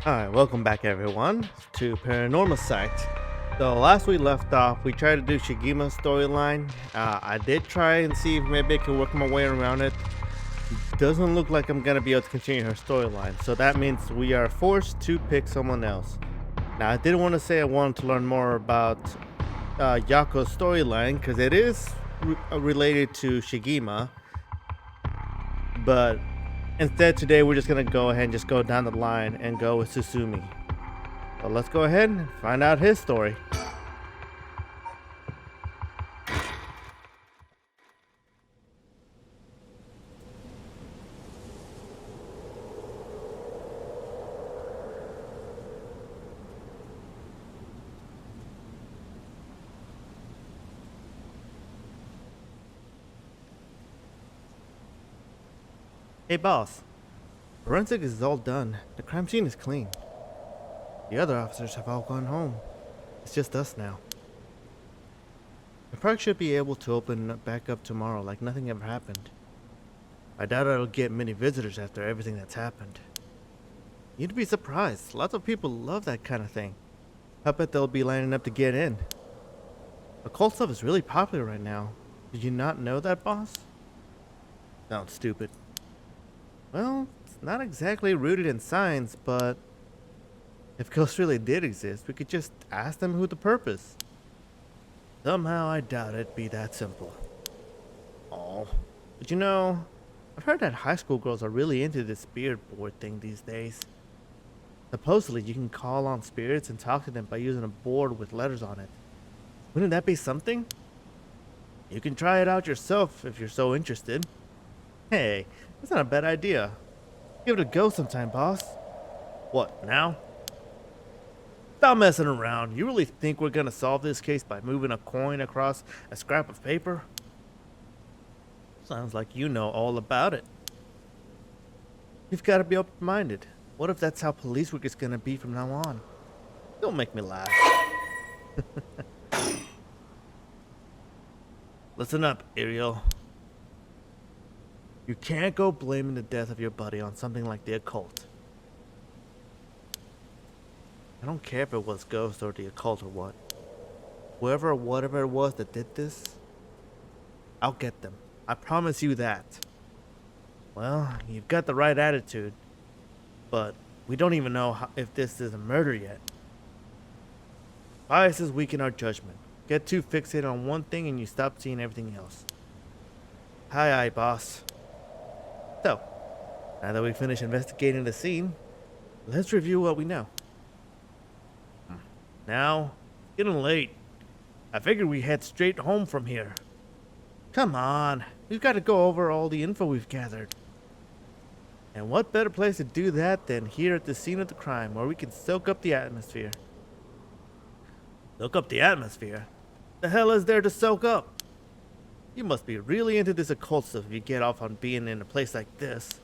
Alright, welcome back everyone to PARANORMASIGHT. So last we left off, we tried to do Shigima's storyline. I did try and see if maybe I could work my way around it. Doesn't look like I'm gonna be able to continue her storyline, so that means we are forced to pick someone else. Now I did want to say I wanted to learn more about Yako's storyline because it is related to Shigima, but instead, today we're just gonna go ahead and just go down the line and go with Tsutsumi. So let's go ahead and find out his story. Hey boss, forensic is all done. The crime scene is clean. The other officers have all gone home. It's just us now. The park should be able to open back up tomorrow like nothing ever happened. I doubt it'll get many visitors after everything that's happened. You'd be surprised. Lots of people love that kind of thing. I bet they'll be lining up to get in. Occult stuff is really popular right now. Did you not know that, boss? Sounds stupid. Well, it's not exactly rooted in science, but if ghosts really did exist, we could just ask them who the purpose. Somehow I doubt it'd be that simple. Oh, but you know, I've heard that high school girls are really into this spirit board thing these days. Supposedly you can call on spirits and talk to them by using a board with letters on it. Wouldn't that be something? You can try it out yourself if you're so interested. Hey, that's not a bad idea. Give it a go sometime, boss. What, now? Stop messing around. You really think we're gonna solve this case by moving a coin across a scrap of paper? Sounds like you know all about it. You've got to be open-minded. What if that's how police work is gonna be from now on? Don't make me laugh. Listen up, Ariel. You can't go blaming the death of your buddy on something like the occult. I don't care if it was ghosts or the occult or what. Whoever or whatever it was that did this, I'll get them. I promise you that. Well, you've got the right attitude, but we don't even know if this is a murder yet. Biases weaken our judgment. Get too fixated on one thing and you stop seeing everything else. Aye, boss. So, now that we finished investigating the scene, let's review what we know. Now, it's getting late. I figured we head straight home from here. Come on, we've got to go over all the info we've gathered. And what better place to do that than here at the scene of the crime, where we can soak up the atmosphere. Soak up the atmosphere? The hell is there to soak up? You must be really into this occult stuff if you get off on being in a place like this.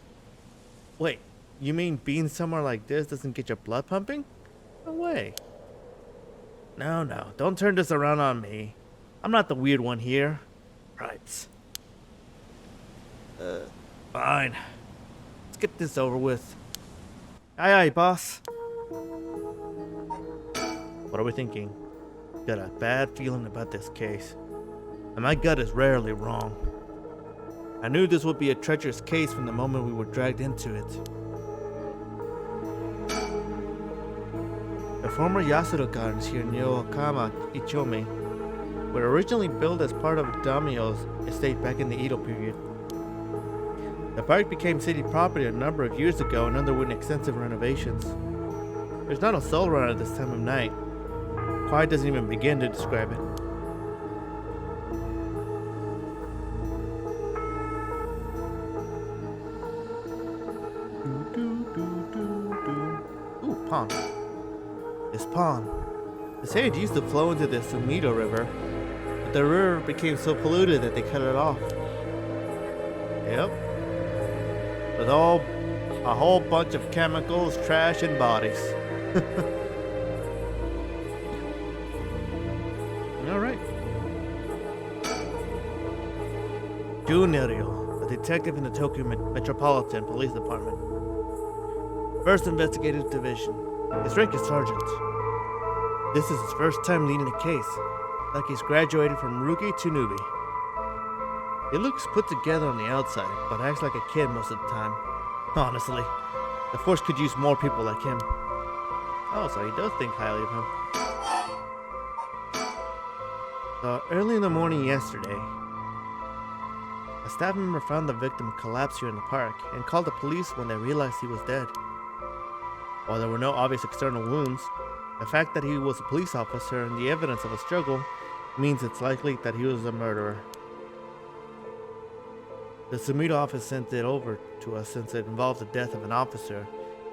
Wait, you mean being somewhere like this doesn't get your blood pumping? No way. No, don't turn this around on me. I'm not the weird one here. Right. Fine. Let's get this over with. Aye, boss. What are we thinking? Got a bad feeling about this case. And my gut is rarely wrong. I knew this would be a treacherous case from the moment we were dragged into it. The former Yasuda Gardens here near Okama Ichome were originally built as part of Daimyo's estate back in the Edo period. The park became city property a number of years ago and underwent extensive renovations. There's not a soul around at this time of night. Quiet doesn't even begin to describe it. Ooh, pond. This pond. They say it used to flow into the Sumida River, but the river became so polluted that they cut it off. Yep. With a whole bunch of chemicals, trash, and bodies. Alright. Junirio, a detective in the Tokyo Metropolitan Police Department. First Investigative Division. His rank is sergeant. This is his first time leading a case, like he's graduated from rookie to newbie. He looks put together on the outside, but acts like a kid most of the time. Honestly, the force could use more people like him. Oh, so he does think highly of him. So, early in the morning yesterday, a staff member found the victim collapsed here in the park and called the police when they realized he was dead. While there were no obvious external wounds, the fact that he was a police officer and the evidence of a struggle means it's likely that he was a murderer. The Sumida office sent it over to us since it involved the death of an officer,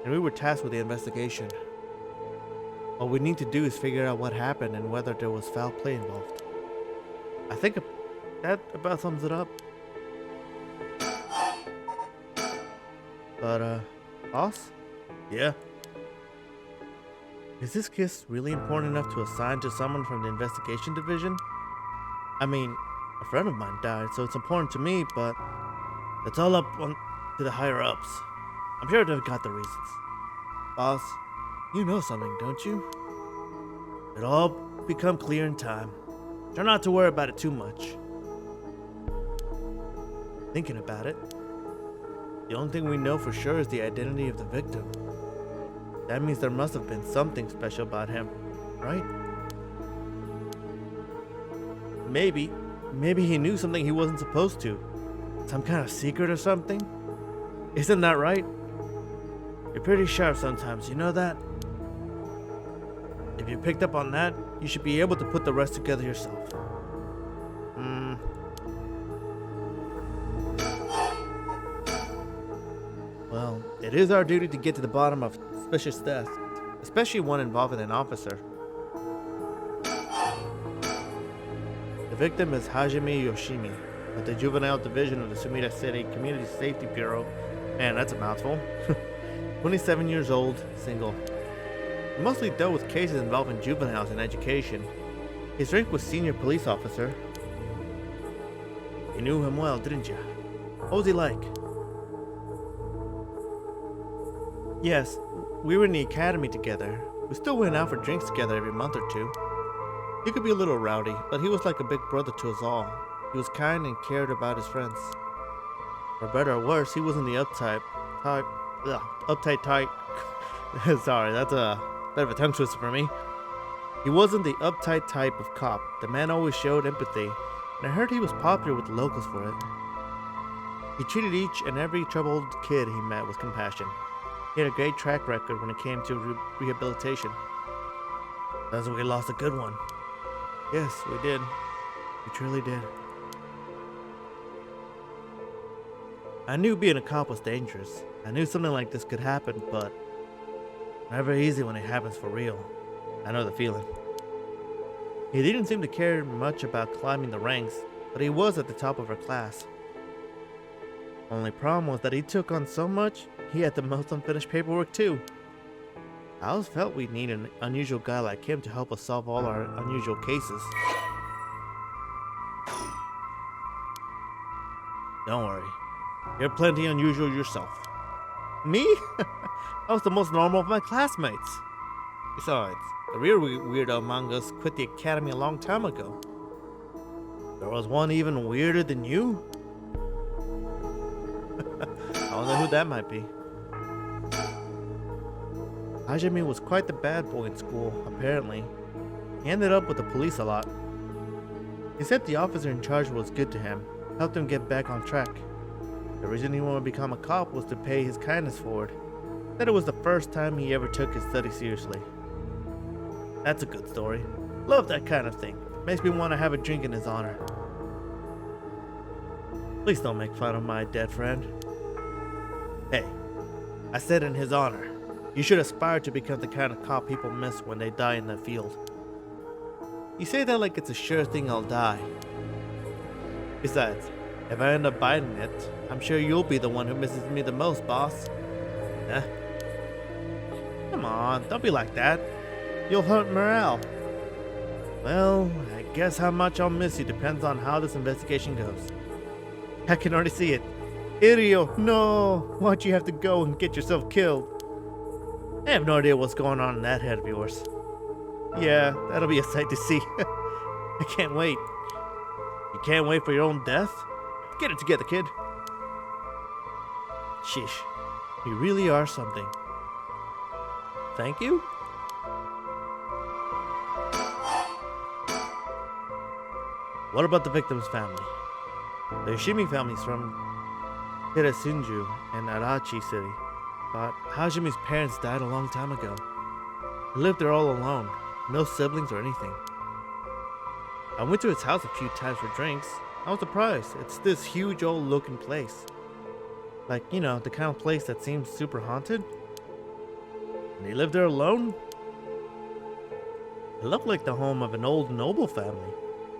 and we were tasked with the investigation. All we need to do is figure out what happened and whether there was foul play involved. I think that about sums it up. But, boss? Yeah? Is this case really important enough to assign to someone from the investigation division? I mean, a friend of mine died, so it's important to me, but it's all up to the higher-ups. I'm sure they've got the reasons. Boss, you know something, don't you? It'll all become clear in time. Try not to worry about it too much. Thinking about it, the only thing we know for sure is the identity of the victim. That means there must have been something special about him, right? Maybe he knew something he wasn't supposed to. Some kind of secret or something? Isn't that right? You're pretty sharp sometimes, you know that? If you picked up on that, you should be able to put the rest together yourself. Well, it is our duty to get to the bottom of suspicious deaths, especially one involving an officer. The victim is Hajime Yoshimi, at the Juvenile Division of the Sumida City Community Safety Bureau. Man, that's a mouthful. 27 years old, single. He mostly dealt with cases involving juveniles in education. His rank was senior police officer. You knew him well, didn't you? What was he like? Yes, we were in the academy together. We still went out for drinks together every month or two. He could be a little rowdy, but he was like a big brother to us all. He was kind and cared about his friends. For better or worse, he wasn't the uptight type. Sorry, that's a bit of a tongue twister for me. He wasn't the uptight type of cop. The man always showed empathy, and I heard he was popular with the locals for it. He treated each and every troubled kid he met with compassion. He had a great track record when it came to rehabilitation. Sounds like we lost a good one. Yes, we did. We truly did. I knew being a cop was dangerous. I knew something like this could happen, but never easy when it happens for real. I know the feeling. He didn't seem to care much about climbing the ranks, but he was at the top of our class. Only problem was that he took on so much, he had the most unfinished paperwork too. I always felt we'd need an unusual guy like him to help us solve all our unusual cases. Don't worry. You're plenty unusual yourself. Me? I was the most normal of my classmates. Besides, the real weirdo among us quit the academy a long time ago. There was one even weirder than you? I don't know who that might be. Hajime was quite the bad boy in school, apparently. He ended up with the police a lot. He said the officer in charge was good to him, helped him get back on track. The reason he wanted to become a cop was to pay his kindness forward. Said it was the first time he ever took his study seriously. That's a good story. Love that kind of thing. Makes me want to have a drink in his honor. Please don't make fun of my dead friend. Hey, I said in his honor. You should aspire to become the kind of cop people miss when they die in the field. You say that like it's a sure thing I'll die. Besides, if I end up biting it, I'm sure you'll be the one who misses me the most, boss. Eh? Come on, don't be like that. You'll hurt morale. Well, I guess how much I'll miss you depends on how this investigation goes. I can already see it. Irio, no! Why'd you have to go and get yourself killed? I have no idea what's going on in that head of yours. Yeah, that'll be a sight to see. I can't wait. You can't wait for your own death? Get it together, kid. Sheesh. You really are something. Thank you? What about the victim's family? The Yoshimi family's from Hiratsuju in Arachi City, but Hajimi's parents died a long time ago. He lived there all alone, no siblings or anything. I went to his house a few times for drinks. I was surprised. It's this huge old looking place. Like, you know, the kind of place that seems super haunted. And he lived there alone? It looked like the home of an old noble family.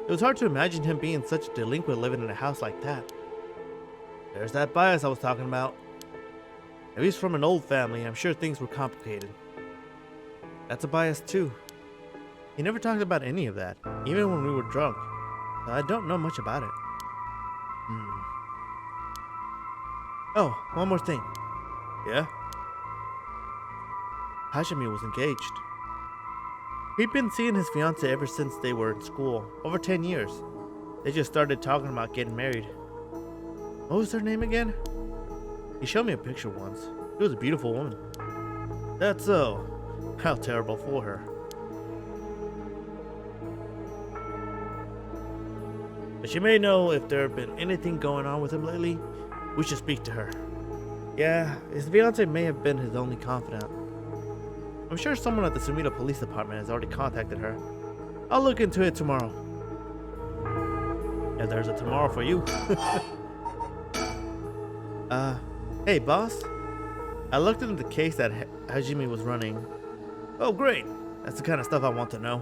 It was hard to imagine him being such a delinquent living in a house like that. There's that bias I was talking about. If he's from an old family, I'm sure things were complicated. That's a bias too. He never talked about any of that, even when we were drunk. So I don't know much about it. Oh, one more thing. Yeah? Hajime was engaged. He'd been seeing his fiancée ever since they were in school, over 10 years. They just started talking about getting married. What was her name again? He showed me a picture once. She was a beautiful woman. That's so. How terrible for her. But she may know if there have been anything going on with him lately. We should speak to her. Yeah, his fiancée may have been his only confidant. I'm sure someone at the Sumida Police Department has already contacted her. I'll look into it tomorrow. If there's a tomorrow for you. Hey boss. I looked into the case that Hajime was running. Oh great, that's the kind of stuff I want to know.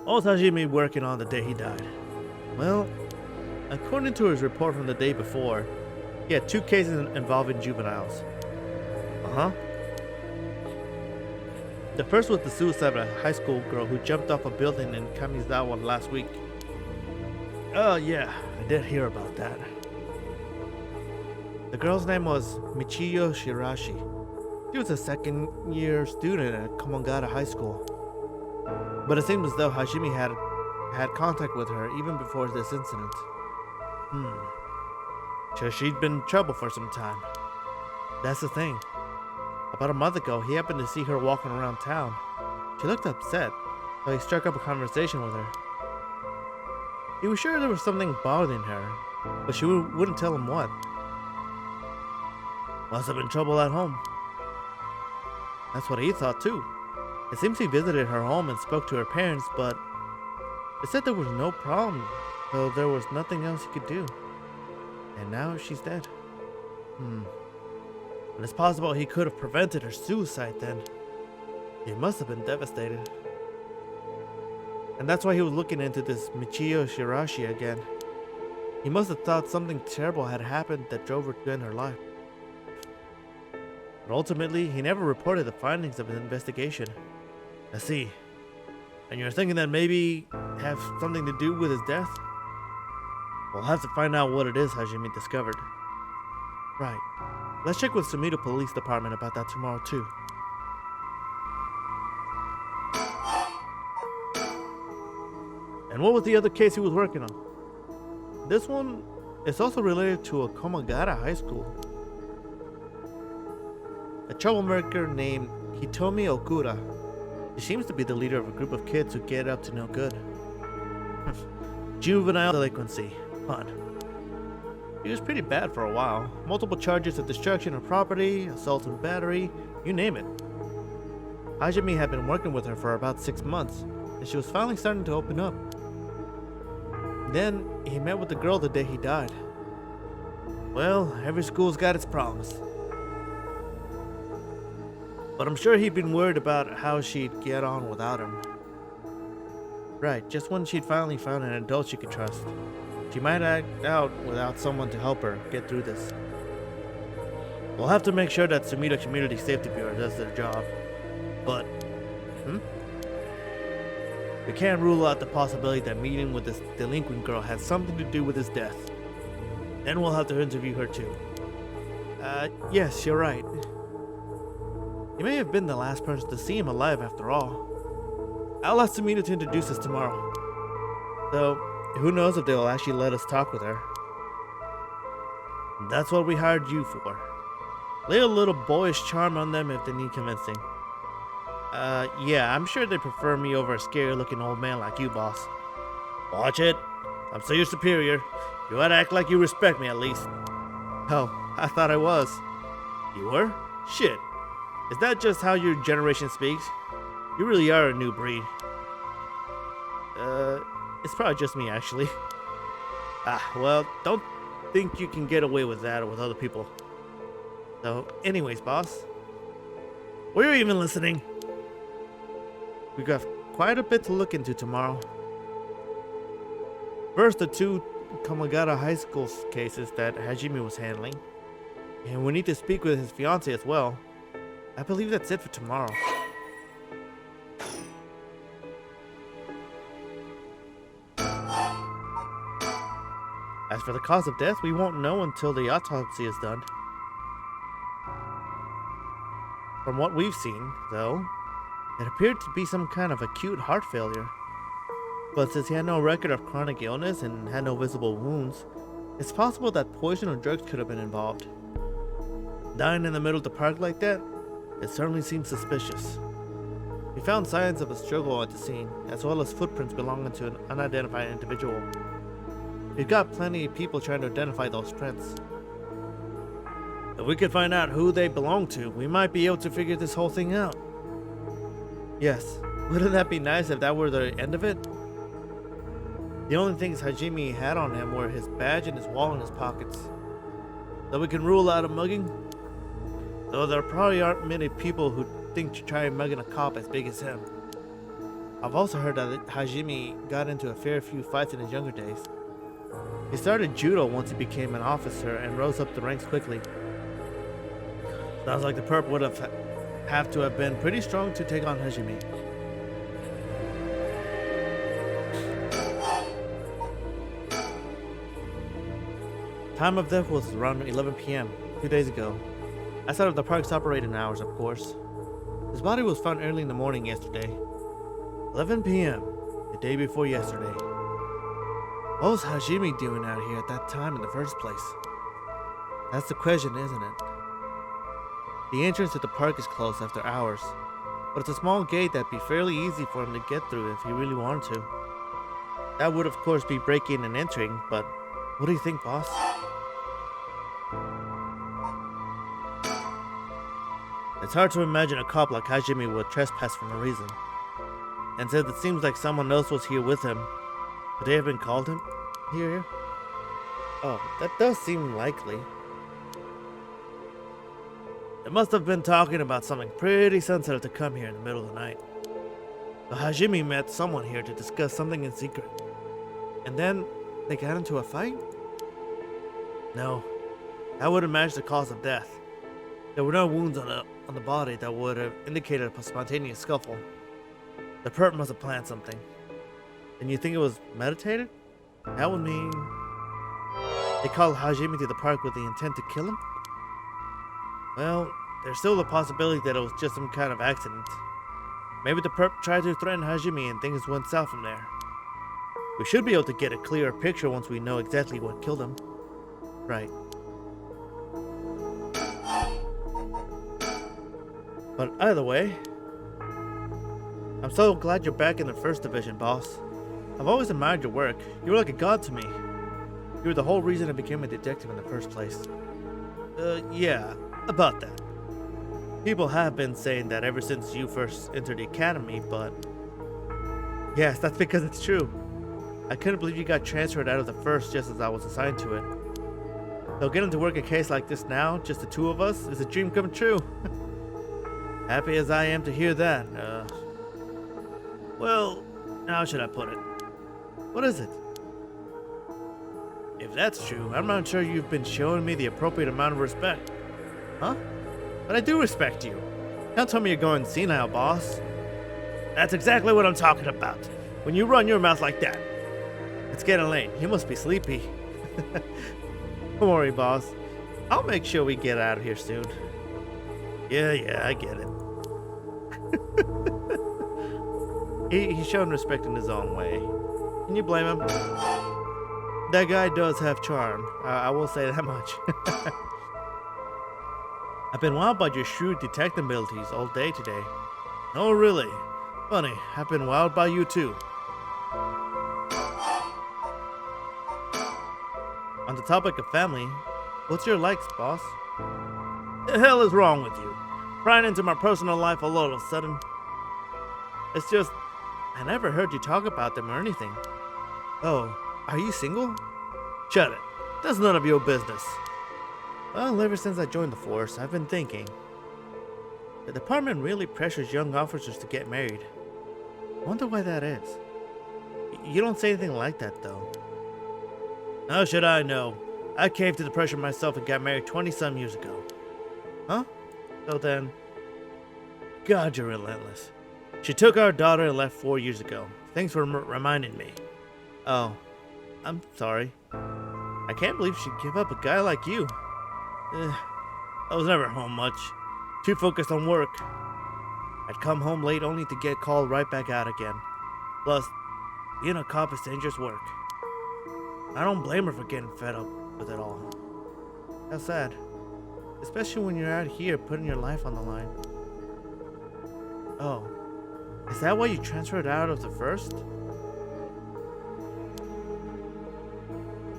What was Hajime working on the day he died? Well, according to his report from the day before, he had 2 cases involving juveniles. The first was the suicide of a high school girl who jumped off a building in Kamizawa last week. Oh yeah, I did hear about that. The girl's name was Michiyo Shirashi. She was a second-year student at Komongata High School. But it seemed as though Hajime had contact with her even before this incident. So she'd been in trouble for some time. That's the thing. About a month ago, he happened to see her walking around town. She looked upset, so he struck up a conversation with her. He was sure there was something bothering her, but she wouldn't tell him what. Must have been trouble at home. That's what he thought too. It seems he visited her home and spoke to her parents, but they said there was no problem, so there was nothing else he could do. And now she's dead. But it's possible he could have prevented her suicide then. He must have been devastated. And that's why he was looking into this Michiyo Shirashi again. He must have thought something terrible had happened that drove her to end her life. But ultimately, he never reported the findings of his investigation. I see. And you're thinking that maybe have something to do with his death? We'll have to find out what it is Hajime discovered. Right. Let's check with Sumida Police Department about that tomorrow too. And what was the other case he was working on? This one is also related to a Komagata high school. A troublemaker named Hitomi Okura. She seems to be the leader of a group of kids who get up to no good. Juvenile delinquency. Fun. He was pretty bad for a while. Multiple charges of destruction of property, assault and battery, you name it. Hajime had been working with her for about 6 months, and she was finally starting to open up. Then, he met with the girl the day he died. Well, every school's got its problems. But I'm sure he'd been worried about how she'd get on without him. Right, just when she'd finally found an adult she could trust. She might act out without someone to help her get through this. We'll have to make sure that Sumida Community Safety Bureau does their job. But, we can't rule out the possibility that meeting with this delinquent girl had something to do with his death. Then we'll have to interview her too. Yes, you're right. He may have been the last person to see him alive after all. I'll ask Tamina to introduce us tomorrow. Though, who knows if they'll actually let us talk with her. That's what we hired you for. Lay a little boyish charm on them if they need convincing. Yeah, I'm sure they prefer me over a scary-looking old man like you, boss. Watch it. I'm still your superior. You ought to act like you respect me at least. Oh, I thought I was. You were? Shit. Is that just how your generation speaks? You really are a new breed. It's probably just me, actually. Well, don't think you can get away with that with other people. So, anyways, boss. Were you even listening? We got quite a bit to look into tomorrow. First, the two Kamagata High School cases that Hajime was handling. And we need to speak with his fiancée as well. I believe that's it for tomorrow. As for the cause of death, we won't know until the autopsy is done. From what we've seen, though, it appeared to be some kind of acute heart failure. But since he had no record of chronic illness and had no visible wounds, it's possible that poison or drugs could have been involved. Dying in the middle of the park like that, it certainly seems suspicious. We found signs of a struggle at the scene, as well as footprints belonging to an unidentified individual. We've got plenty of people trying to identify those prints. If we could find out who they belong to, we might be able to figure this whole thing out. Yes, wouldn't that be nice if that were the end of it? The only things Hajime had on him were his badge and his wallet in his pockets. So we can rule out a mugging? Though there probably aren't many people who think to try mugging a cop as big as him. I've also heard that Hajime got into a fair few fights in his younger days. He started judo once he became an officer and rose up the ranks quickly. Sounds like the perp would have to have been pretty strong to take on Hajime. Time of death was around 11 p.m. 2 days ago. Outside of the park's operating hours, of course. His body was found early in the morning yesterday. 11 p.m., the day before yesterday. What was Hajime doing out here at that time in the first place? That's the question, isn't it? The entrance to the park is closed after hours, but it's a small gate that'd be fairly easy for him to get through if he really wanted to. That would of course be breaking and entering, but what do you think, boss? It's hard to imagine a cop like Hajime would trespass for no reason. And since it seems like someone else was here with him, could they have been called him here? Oh, that does seem likely. They must have been talking about something pretty sensitive to come here in the middle of the night. So Hajime met someone here to discuss something in secret. And then they got into a fight? No, that wouldn't match the cause of death. There were no wounds on the body that would have indicated a spontaneous scuffle. The perp must have planned something. And you think it was meditated? That would mean they called Hajime to the park with the intent to kill him? Well, there's still the possibility that it was just some kind of accident. Maybe the perp tried to threaten Hajime and things went south from there. We should be able to get a clearer picture once we know exactly what killed him. Right. But either way, I'm so glad you're back in the first division, boss. I've always admired your work. You were like a god to me. You were the whole reason I became a detective in the first place. Yeah, about that. People have been saying that ever since you first entered the academy, but yes, that's because it's true. I couldn't believe you got transferred out of the first just as I was assigned to it. So getting to work a case like this now, just the two of us, is a dream come true. Happy as I am to hear that, well, how should I put it? What is it? If that's true, I'm not sure you've been showing me the appropriate amount of respect. Huh? But I do respect you. Don't tell me you're going senile, boss. That's exactly what I'm talking about. When you run your mouth like that. It's getting late. You must be sleepy. Don't worry, boss. I'll make sure we get out of here soon. Yeah, I get it. He's shown respect in his own way. Can you blame him? That guy does have charm. I will say that much. I've been wowed by your shrewd detective abilities all day today. Oh, really? Funny, I've been wowed by you too. On the topic of family, what's your likes, boss? The hell is wrong with you? Prying into my personal life all of a sudden? It's just, I never heard you talk about them or anything. Oh, are you single? Shut it. That's none of your business. Well, ever since I joined the force, I've been thinking. The department really pressures young officers to get married. I wonder why that is. You don't say anything like that, though. How should I know? I caved to the pressure myself and got married 20-some years ago. Huh? So then... God, you're relentless. She took our daughter and left 4 years ago. Thanks for reminding me. Oh, I'm sorry. I can't believe she'd give up a guy like you. I was never home much. Too focused on work. I'd come home late only to get called right back out again. Plus, being a cop is dangerous work. I don't blame her for getting fed up with it all. How sad. Especially when you're out here putting your life on the line. Oh, is that why you transferred out of the first?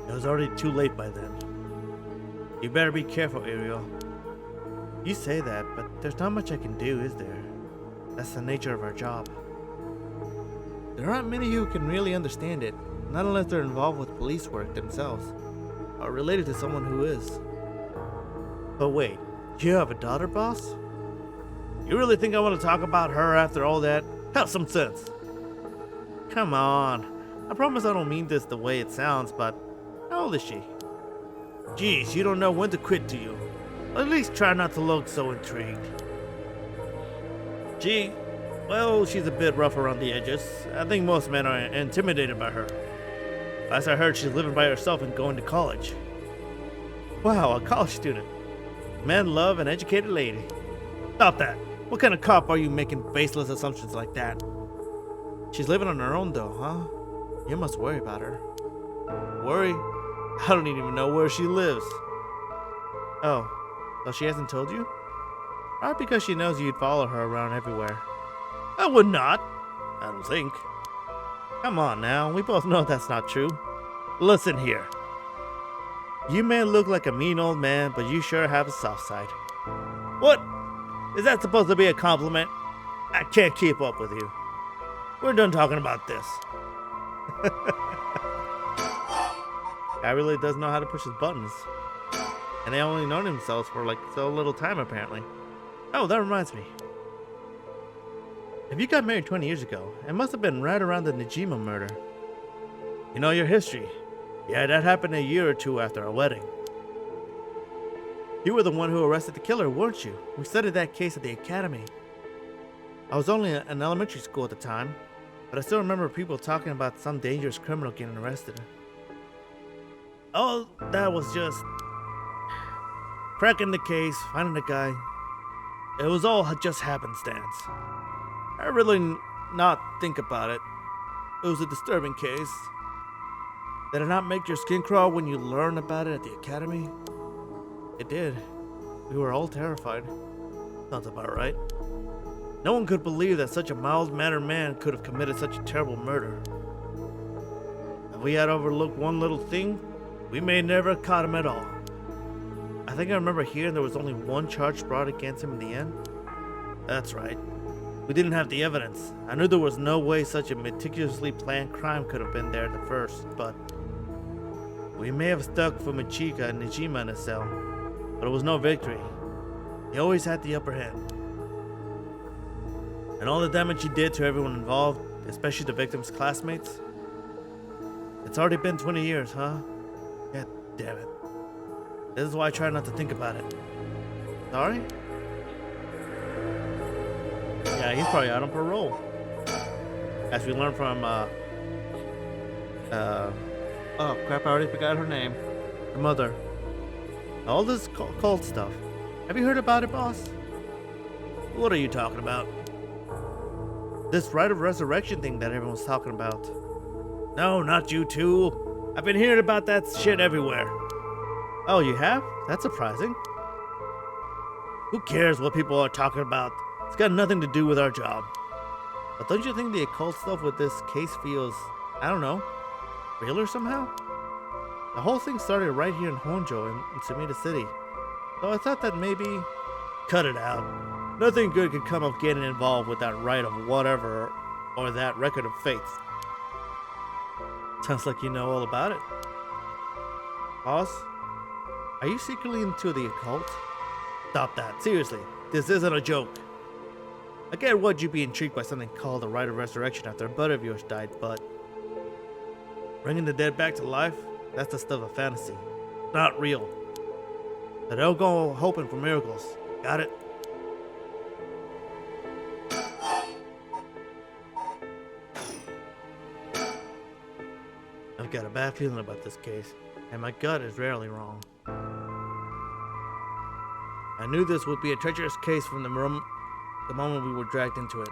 It was already too late by then. You better be careful, Ariel. You say that, but there's not much I can do, is there? That's the nature of our job. There aren't many who can really understand it, not unless they're involved with police work themselves, or related to someone who is. But wait, you have a daughter, boss? You really think I want to talk about her after all that? Have some sense. Come on. I promise I don't mean this the way it sounds, but how old is she? Geez, you don't know when to quit, do you? At least try not to look so intrigued. Well, she's a bit rough around the edges. I think most men are intimidated by her. Last I heard, she's living by herself and going to college. Wow, a college student. Men love an educated lady. Stop that. What kind of cop are you making baseless assumptions like that? She's living on her own though, huh? You must worry about her. Worry? I don't even know where she lives. Oh, so she hasn't told you? Probably because she knows you'd follow her around everywhere. I would not. I don't think. Come on now, we both know that's not true. Listen here. You may look like a mean old man, but you sure have a soft side. What? Is that supposed to be a compliment? I can't keep up with you. We're done talking about this. Guy really does know how to push his buttons. And they only known themselves for like so little time apparently. Oh, that reminds me. If you got married 20 years ago, it must have been right around the Najima murder. You know your history. Yeah, that happened a year or two after our wedding. You were the one who arrested the killer, weren't you? We studied that case at the academy. I was only in elementary school at the time, but I still remember people talking about some dangerous criminal getting arrested. Oh, that was just cracking the case, finding the guy. It was all just happenstance. I really not think about it. It was a disturbing case. Did it not make your skin crawl when you learned about it at the academy? It did. We were all terrified. Sounds about right. No one could believe that such a mild-mannered man could have committed such a terrible murder. If we had overlooked one little thing, we may never have caught him at all. I think I remember hearing there was only one charge brought against him in the end. That's right. We didn't have the evidence. I knew there was no way such a meticulously planned crime could have been there at the first, but we may have stuck Fumichika and Nijima in a cell, but it was no victory. He always had the upper hand. And all the damage he did to everyone involved, especially the victim's classmates. It's already been 20 years, huh? God damn it. This is why I try not to think about it. Sorry? Yeah, he's probably out on parole. As we learned from, oh crap, I already forgot her name. Her mother. All this cult stuff. Have you heard about it, boss? What are you talking about? This rite of resurrection thing that everyone's talking about. No, not you too. I've been hearing about that shit everywhere. Oh, you have? That's surprising. Who cares what people are talking about? It's got nothing to do with our job. But don't you think the occult stuff with this case feels, I don't know, realer somehow? The whole thing started right here in Honjo in Sumida City. So I thought that maybe... Cut it out. Nothing good could come of getting involved with that rite of whatever or that record of faith. Sounds like you know all about it. Boss, are you secretly into the occult? Stop that. Seriously, this isn't a joke. I get why'd you be intrigued by something called the Rite of Resurrection after a buddy of yours died, but bringing the dead back to life, that's the stuff of fantasy. Not real. So don't go hoping for miracles. Got it? I've got a bad feeling about this case, and my gut is rarely wrong. I knew this would be a treacherous case from the moment we were dragged into it.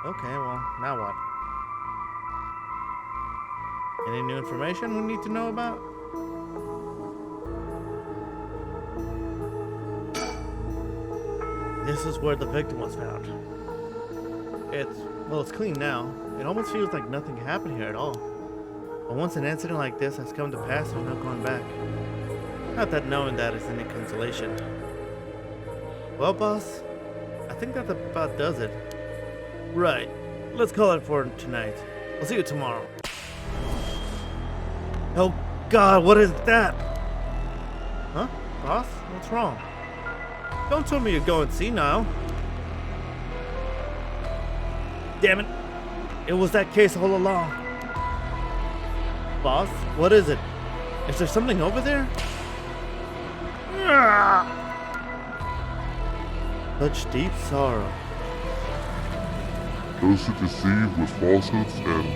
Okay, well, now what? Any new information we need to know about? This is where the victim was found. It's clean now. It almost feels like nothing happened here at all. But once an incident like this has come to pass, there's no going back. Not that knowing that is any consolation. Well, boss, I think that about does it. Right. Let's call it for tonight. I'll see you tomorrow. Oh God, what is that? Huh? Boss? What's wrong? Don't tell me you're going senile. Damn it. It was that case all along. Boss, what is it? Is there something over there? Such deep sorrow. Those who deceive with falsehoods and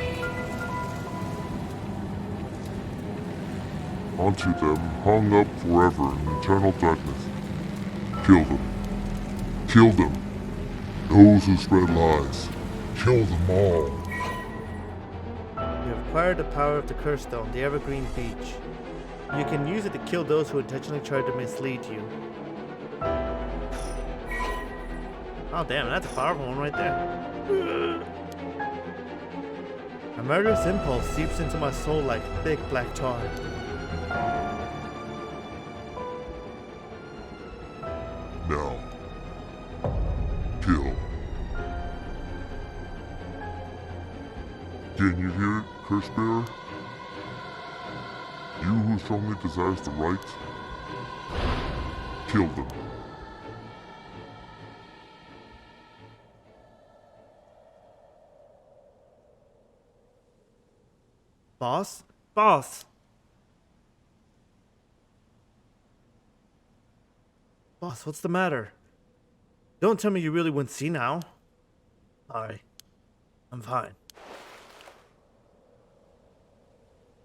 onto them hung up forever in eternal darkness. Kill them. Kill them. Those who spread lies. Kill them all. You have acquired the power of the curse stone, the evergreen beach. You can use it to kill those who intentionally try to mislead you. Oh damn, that's a powerful one right there. A murderous impulse seeps into my soul like thick black tar. Now. Kill. Can you hear it, Curse Bearer? You who strongly desires the right, kill them. Boss? Boss! Boss, what's the matter? Don't tell me you really went senile. Sorry. I'm fine.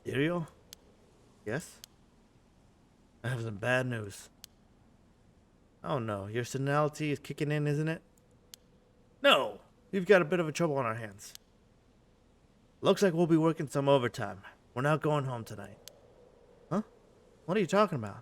Stereo? Yes? I have some bad news. Oh no, your senility is kicking in, isn't it? No! We've got a bit of a trouble on our hands. Looks like we'll be working some overtime. We're not going home tonight. Huh? What are you talking about?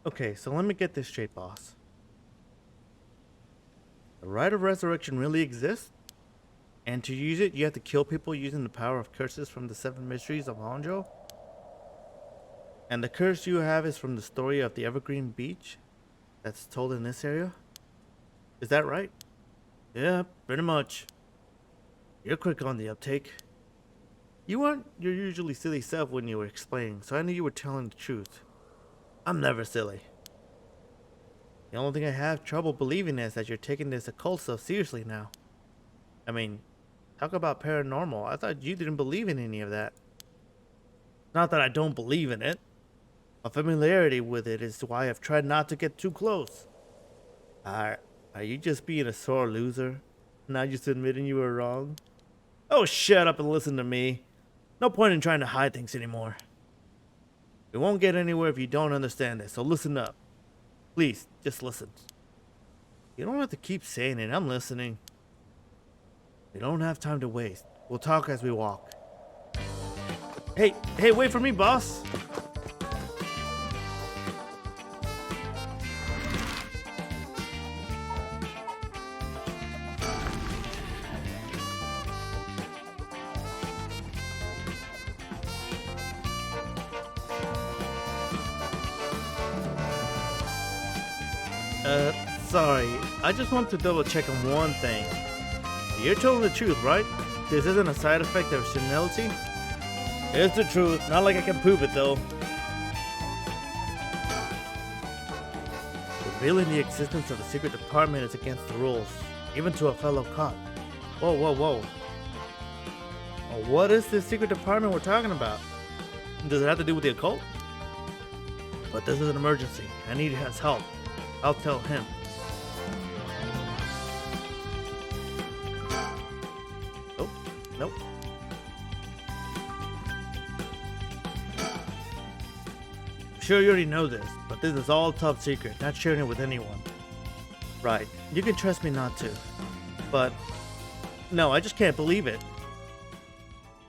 Okay, so let me get this straight, boss. The Rite of Resurrection really exists? And to use it, you have to kill people using the power of curses from the 7 mysteries of Honjo? And the curse you have is from the story of the Evergreen Beach that's told in this area? Is that right? Yeah, pretty much. You're quick on the uptake. You weren't your usually silly self when you were explaining, so I knew you were telling the truth. I'm never silly. The only thing I have trouble believing is that you're taking this occult stuff seriously now. I mean, Talk about paranormal. I thought you didn't believe in any of that. Not that I don't believe in it. My familiarity with it is why I've tried not to get too close. Are you just being a sore loser? Not just admitting you were wrong? Oh, shut up and listen to me. No point in trying to hide things anymore. We won't get anywhere if you don't understand this, so listen up. Please, just listen. You don't have to keep saying it, I'm listening. We don't have time to waste. We'll talk as we walk. Hey, wait for me, boss. Sorry. I just want to double check on one thing. You're telling the truth, right? This isn't a side effect of senility? It's the truth. Not like I can prove it, though. Revealing the existence of a secret department is against the rules, even to a fellow cop. Whoa. Well, what is this secret department we're talking about? Does it have to do with the occult? But this is an emergency. I need his help. I'll tell him. Nope. I'm sure you already know this, but this is all top secret, not sharing it with anyone. Right, you can trust me not to. But, no, I just can't believe it.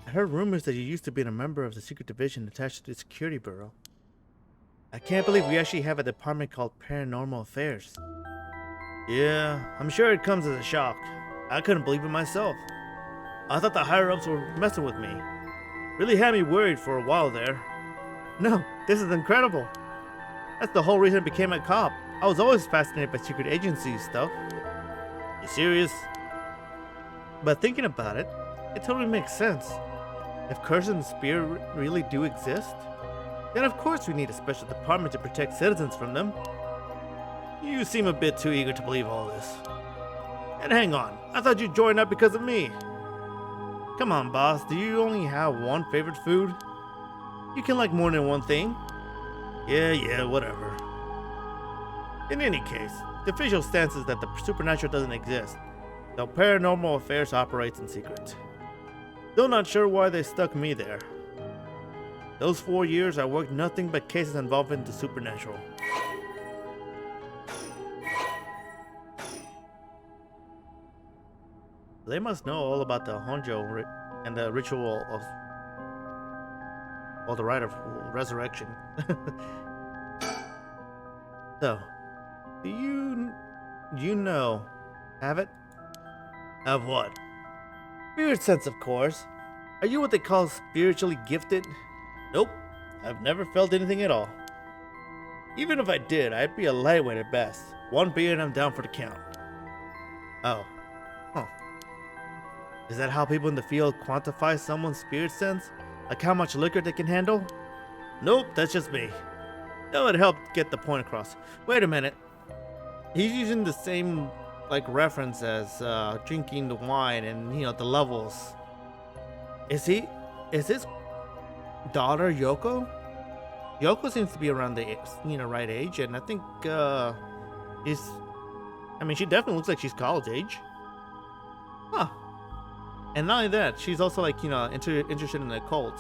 I heard rumors that you used to be a member of the secret division attached to the security bureau. I can't believe we actually have a department called Paranormal Affairs. Yeah, I'm sure it comes as a shock. I couldn't believe it myself. I thought the higher-ups were messing with me. Really had me worried for a while there. No, this is incredible. That's the whole reason I became a cop. I was always fascinated by secret agency stuff. You serious? But thinking about it, it totally makes sense. If curses and spirit really do exist, then of course we need a special department to protect citizens from them. You seem a bit too eager to believe all this. And hang on, I thought you joined up because of me. Come on, boss, do you only have one favorite food? You can like more than one thing. Yeah, whatever. In any case, the official stance is that the supernatural doesn't exist, though Paranormal Affairs operates in secret. Still not sure why they stuck me there. Those 4 years I worked nothing but cases involving the supernatural. They must know all about the Honjo and the ritual of, well, the rite of resurrection. So, do you know, have it? Have what? Spirit sense, of course. Are you what they call spiritually gifted? Nope, I've never felt anything at all. Even if I did, I'd be a lightweight at best. One beer and I'm down for the count. Oh. Huh. Is that how people in the field quantify someone's spirit sense? Like how much liquor they can handle? Nope, that's just me. That would help get the point across. Wait a minute. He's using the same, like, reference as drinking the wine and, the levels. Is his daughter Yoko? Yoko seems to be around the, right age, and I think, she definitely looks like she's college age. Huh. And not only that, she's also like, interested in the occult.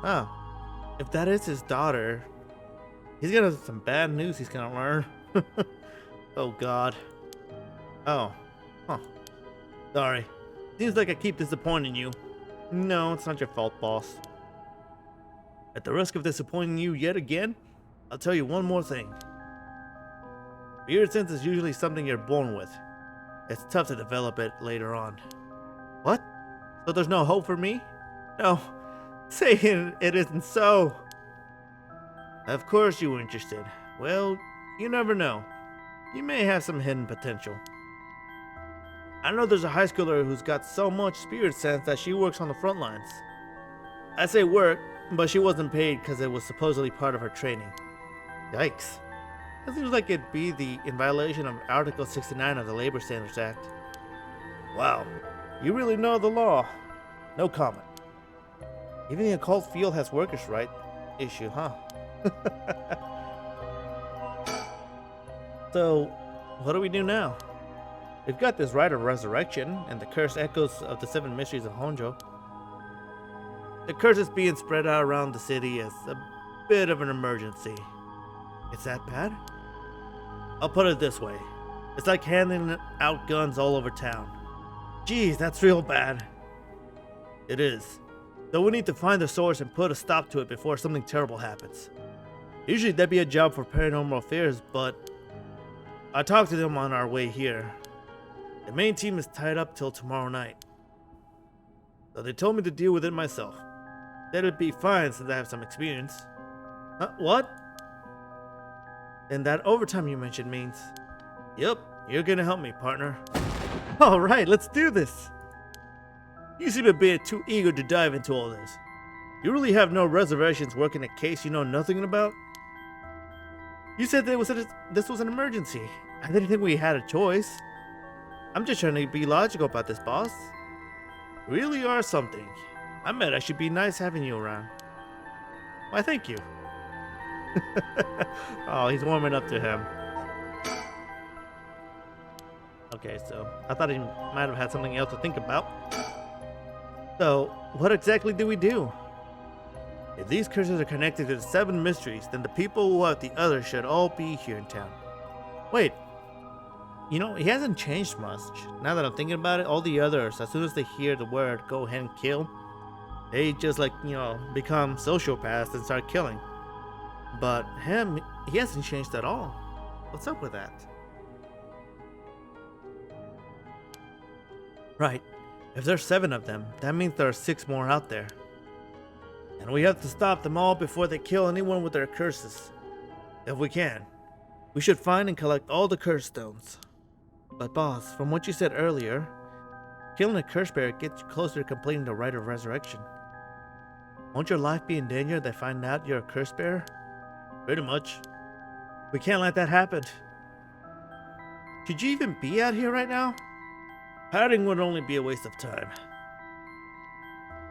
Oh. If that is his daughter, he's gonna have some bad news he's gonna learn. Oh god. Oh. Huh. Sorry. Seems like I keep disappointing you. No, it's not your fault, boss. At the risk of disappointing you yet again, I'll tell you one more thing. Spirit sense is usually something you're born with. It's tough to develop it later on. What? So there's no hope for me? No. Saying it isn't so. Of course you were interested. Well, you never know. You may have some hidden potential. I know there's a high schooler who's got so much spirit sense that she works on the front lines. I say work, but she wasn't paid because it was supposedly part of her training. Yikes. That seems like it'd be in violation of Article 69 of the Labor Standards Act. Wow, you really know the law. No comment. Even the occult field has workers' right issue, huh? So, what do we do now? We've got this rite of resurrection and the curse echoes of the 7 mysteries of Honjo. The curse is being spread out around the city as a bit of an emergency. It's that bad? I'll put it this way. It's like handing out guns all over town. Geez, that's real bad. It is. So we need to find the source and put a stop to it before something terrible happens. Usually that'd be a job for paranormal affairs, but I talked to them on our way here. The main team is tied up till tomorrow night. So they told me to deal with it myself. That would be fine since I have some experience. What? And that overtime you mentioned means... Yep, you're gonna help me, partner. Alright, let's do this. You seem a bit too eager to dive into all this. You really have no reservations working a case you know nothing about? You said this was an emergency. I didn't think we had a choice. I'm just trying to be logical about this, boss. You really are something. I meant I should be nice having you around. Why, thank you. Oh, he's warming up to him. Okay, so I thought he might have had something else to think about. So, what exactly do we do? If these curses are connected to the 7 mysteries, then the people who have the others should all be here in town. Wait. You know, he hasn't changed much. Now that I'm thinking about it, all the others, as soon as they hear the word go ahead and kill, they just become sociopaths and start killing. But him, he hasn't changed at all. What's up with that? Right. If there's 7 of them, that means there are 6 more out there. And we have to stop them all before they kill anyone with their curses. If we can. We should find and collect all the curse stones. But boss, from what you said earlier, killing a curse bearer gets you closer to completing the rite of resurrection. Won't your life be in danger if they find out you're a curse bearer? Pretty much. We can't let that happen. Should you even be out here right now? Hiding would only be a waste of time.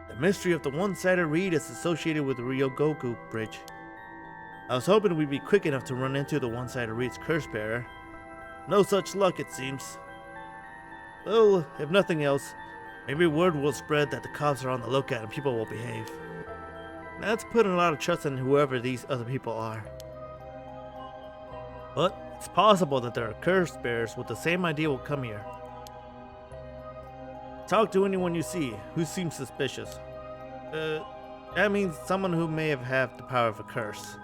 The mystery of the one-sided reed is associated with the Ryogoku Bridge. I was hoping we'd be quick enough to run into the one-sided reed's curse bearer. No such luck, it seems. Well, if nothing else, maybe word will spread that the cops are on the lookout and people will behave. That's putting a lot of trust in whoever these other people are. But it's possible that there are curse bearers with the same idea will come here. Talk to anyone you see who seems suspicious. That means someone who may have had the power of a curse.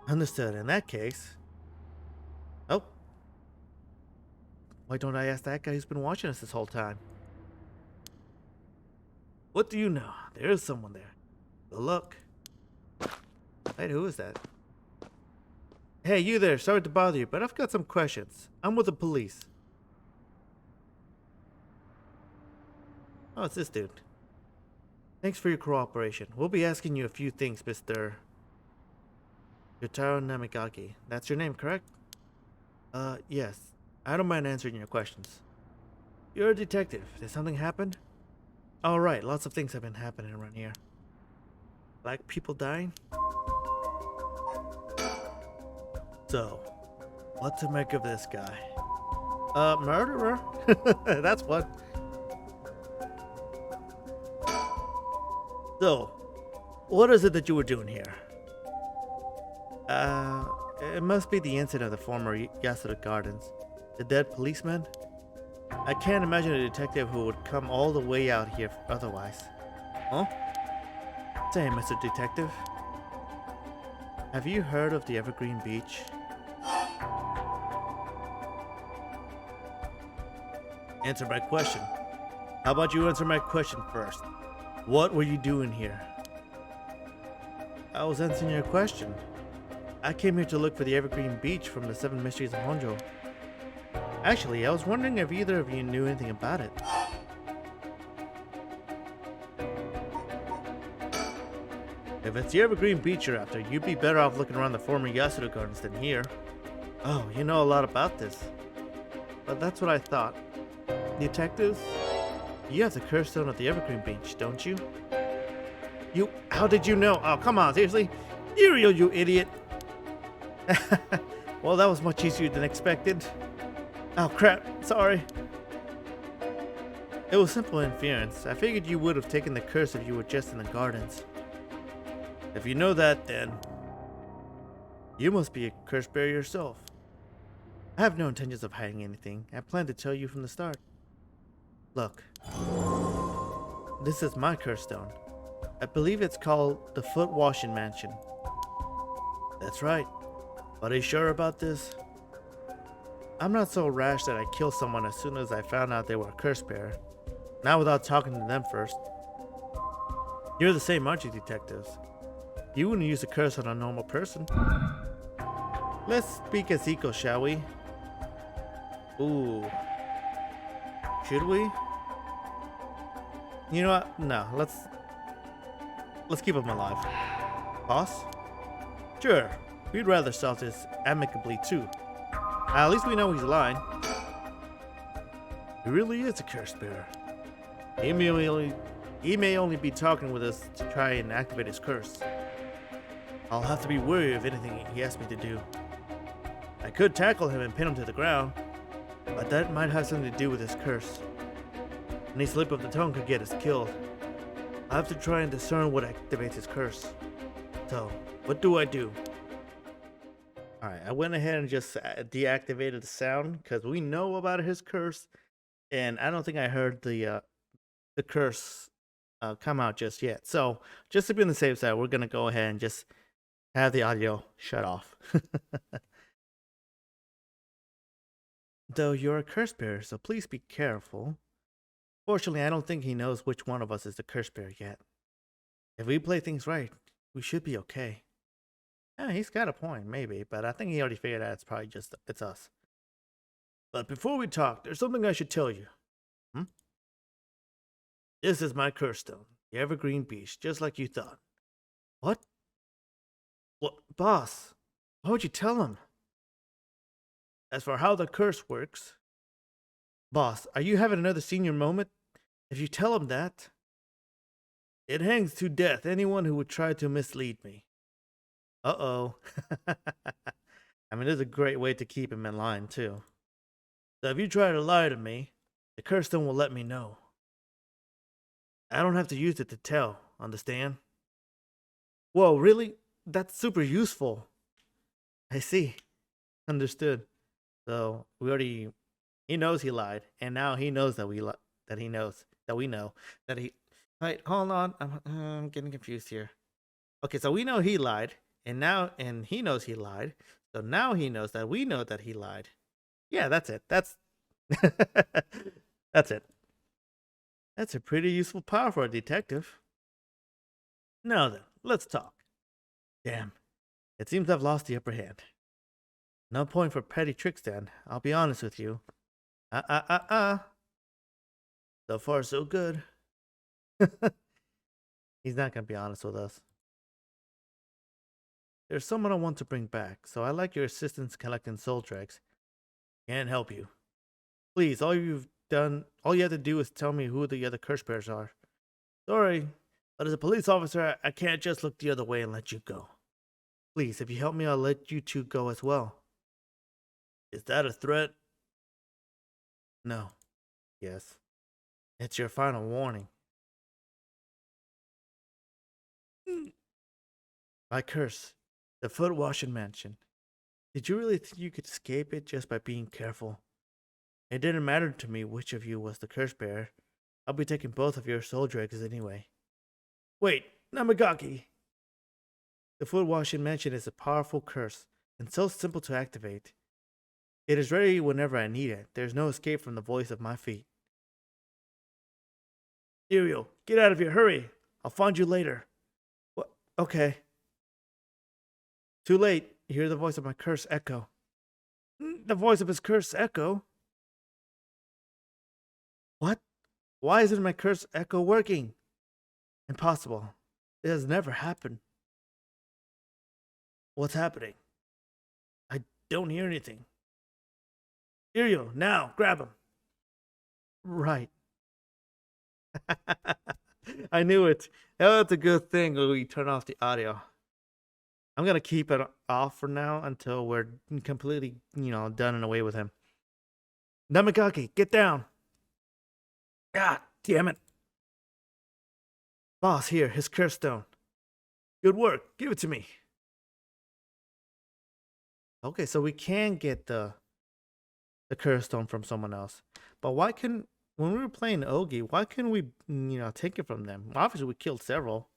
Understood. In that case... Oh. Why don't I ask that guy who's been watching us this whole time? What do you know? There is someone there. Good luck. Wait, who is that? Hey, you there. Sorry to bother you, but I've got some questions. I'm with the police. Oh, it's this dude. Thanks for your cooperation. We'll be asking you a few things, Mr. Yotaro Namigaki. That's your name, correct? Yes. I don't mind answering your questions. You're a detective. Did something happen? All right, lots of things have been happening around here. Like people dying? So, what to make of this guy? Murderer? That's what. So, what is it that you were doing here? It must be the incident of the former Yasuda Gardens. The dead policeman? I can't imagine a detective who would come all the way out here otherwise. Huh? Say, Mr. Detective. Have you heard of the Evergreen Beach? Answer my question. How about you answer my question first? What were you doing here? I was answering your question. I came here to look for the Evergreen Beach from the 7 Mysteries of Honjo. Actually, I was wondering if either of you knew anything about it. If it's the Evergreen Beach you're after, you'd be better off looking around the former Yasuda Gardens than here. Oh, you know a lot about this. But that's what I thought. detectives? You have the curse stone at the Evergreen Beach, don't you? How did you know? Oh, come on, seriously? Uriel, you idiot! Well, that was much easier than expected. Oh, crap, sorry. It was simple interference. I figured you would have taken the curse if you were just in the gardens. If you know that, then you must be a curse bearer yourself. I have no intentions of hiding anything. I plan to tell you from the start. Look, this is my curse stone. I believe it's called the Foot Washing Mansion. That's right. But are you sure about this? I'm not so rash that I kill someone as soon as I found out they were a curse bearer. Not without talking to them first. You're the same, aren't you, detectives? You wouldn't use a curse on a normal person. Let's speak as equals, shall we? Ooh. Should we? You know what? No, let's keep him alive. Boss? Sure. We'd rather solve this amicably too. At least we know he's lying. He really is a curse bearer. He may only be talking with us to try and activate his curse. I'll have to be wary of anything he asks me to do. I could tackle him and pin him to the ground, but that might have something to do with his curse. Any slip of the tongue could get us killed. I'll have to try and discern what activates his curse. So, what do I do? Alright, I went ahead and just deactivated the sound because we know about his curse, and I don't think I heard the curse come out just yet. So, just to be on the safe side, we're going to go ahead and just have the audio shut off. Though you're a curse bearer, so please be careful. Fortunately, I don't think he knows which one of us is the curse bearer yet. If we play things right, we should be okay. Yeah, he's got a point, maybe, but I think he already figured out it's us. But before we talk, there's something I should tell you. This is my curse stone, the Evergreen Beach, just like you thought. What? What, boss? Why would you tell him? As for how the curse works, boss, are you having another senior moment? If you tell him that, it hangs to death anyone who would try to mislead me. Uh-oh. I mean, this is a great way to keep him in line, too. So if you try to lie to me, the curse stone will let me know. I don't have to use it to tell, understand? Whoa, really? That's super useful. I see. Understood. So he knows he lied, and now he knows that we know that he. Wait, hold on, I'm getting confused here. Okay, so we know he lied, and he knows he lied. So now he knows that we know that he lied. Yeah, that's it. That's that's it. That's a pretty useful power for a detective. Now then, let's talk. Damn, it seems I've lost the upper hand. No point for petty tricks then, I'll be honest with you. So far, so good. He's not gonna be honest with us. There's someone I want to bring back, so I'd like your assistance collecting soul dregs. Can't help you. Please, all you have to do is tell me who the other curse bearers are. Sorry, but as a police officer, I can't just look the other way and let you go. Please, if you help me, I'll let you two go as well. Is that a threat? No. Yes. It's your final warning. My curse. The Foot Washing Mansion. Did you really think you could escape it just by being careful? It didn't matter to me which of you was the curse bearer. I'll be taking both of your soul dregs anyway. Wait, Namagaki! The Foot Washing Mansion is a powerful curse, and so simple to activate. It is ready whenever I need it. There's no escape from the voice of my feet. Uriel, get out of here, hurry! I'll find you later. What? Okay. Too late. You hear the voice of my curse echo. The voice of his curse echo? What? Why isn't my curse echo working? Impossible. It has never happened. What's happening? I don't hear anything. Uriel, now, grab him. Right. I knew it. That's a good thing when we turn off the audio. I'm gonna keep it off for now until we're completely, done and away with him. Namagaki, get down! God damn it! Boss, here, his curse stone. Good work. Give it to me. Okay, so we can get the curse stone from someone else. But why couldn't, when we were playing Ogi, why couldn't we, take it from them? Obviously, we killed several.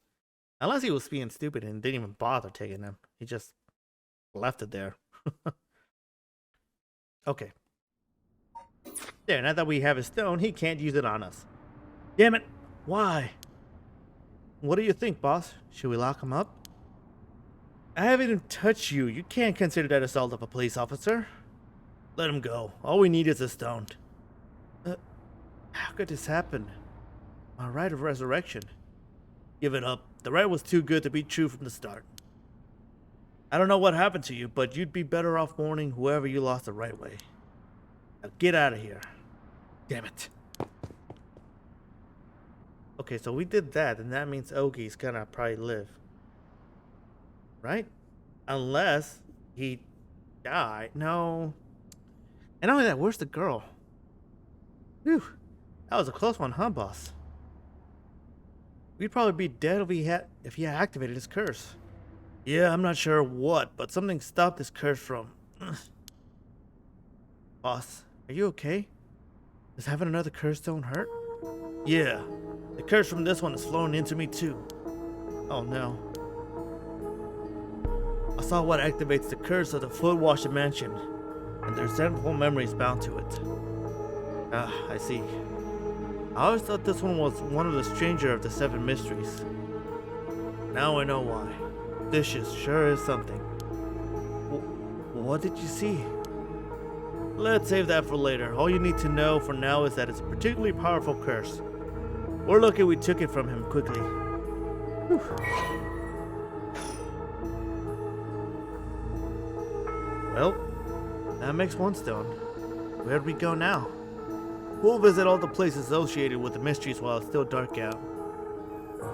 Unless he was being stupid and didn't even bother taking them. He just left it there. Okay. There, now that we have his stone, he can't use it on us. Damn it! Why? What do you think, boss? Should we lock him up? I haven't even touched you. You can't consider that assault of a police officer. Let him go. All we need is a stone. How could this happen? My right of resurrection. Give it up. The right was too good to be true from the start. I don't know what happened to you, but you'd be better off mourning whoever you lost the right way. Now get out of here. Damn it. Okay, so we did that, and that means Ogi's gonna probably live. Right? Unless he died. No. And not only that, where's the girl? Whew. That was a close one, huh, boss? We'd probably be dead if he had activated his curse. Yeah, I'm not sure what, but something stopped his curse from... Boss, are you okay? Does having another curse stone hurt? Yeah, the curse from this one is flowing into me too. Oh no. I saw what activates the curse of the Foot Washer Mansion, and there's several memories bound to it. Ah, I see. I always thought this one was one of the stranger of the 7 mysteries. Now I know why. This sure is something. What did you see? Let's save that for later. All you need to know for now is that it's a particularly powerful curse. We're lucky we took it from him quickly. Whew. Well, that makes one stone. Where'd we go now? We'll visit all the places associated with the mysteries while it's still dark out.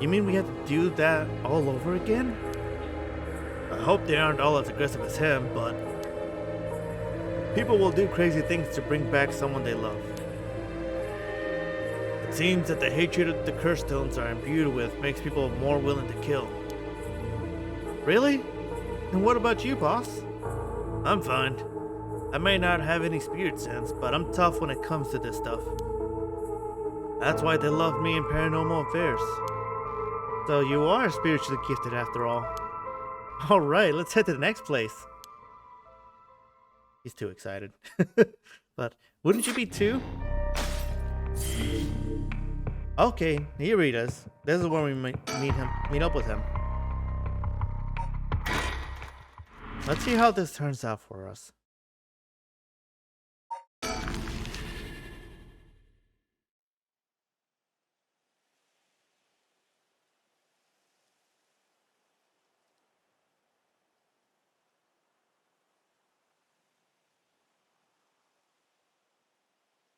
You mean we have to do that all over again? I hope they aren't all as aggressive as him, but... people will do crazy things to bring back someone they love. It seems that the hatred that the curse stones are imbued with makes people more willing to kill. Really? And what about you, boss? I'm fine. I may not have any spirit sense, but I'm tough when it comes to this stuff. That's why they love me in paranormal affairs. So you are spiritually gifted after all. Alright, let's head to the next place. He's too excited. But wouldn't you be too? Okay, here he is. This is where we meet up with him. Let's see how this turns out for us.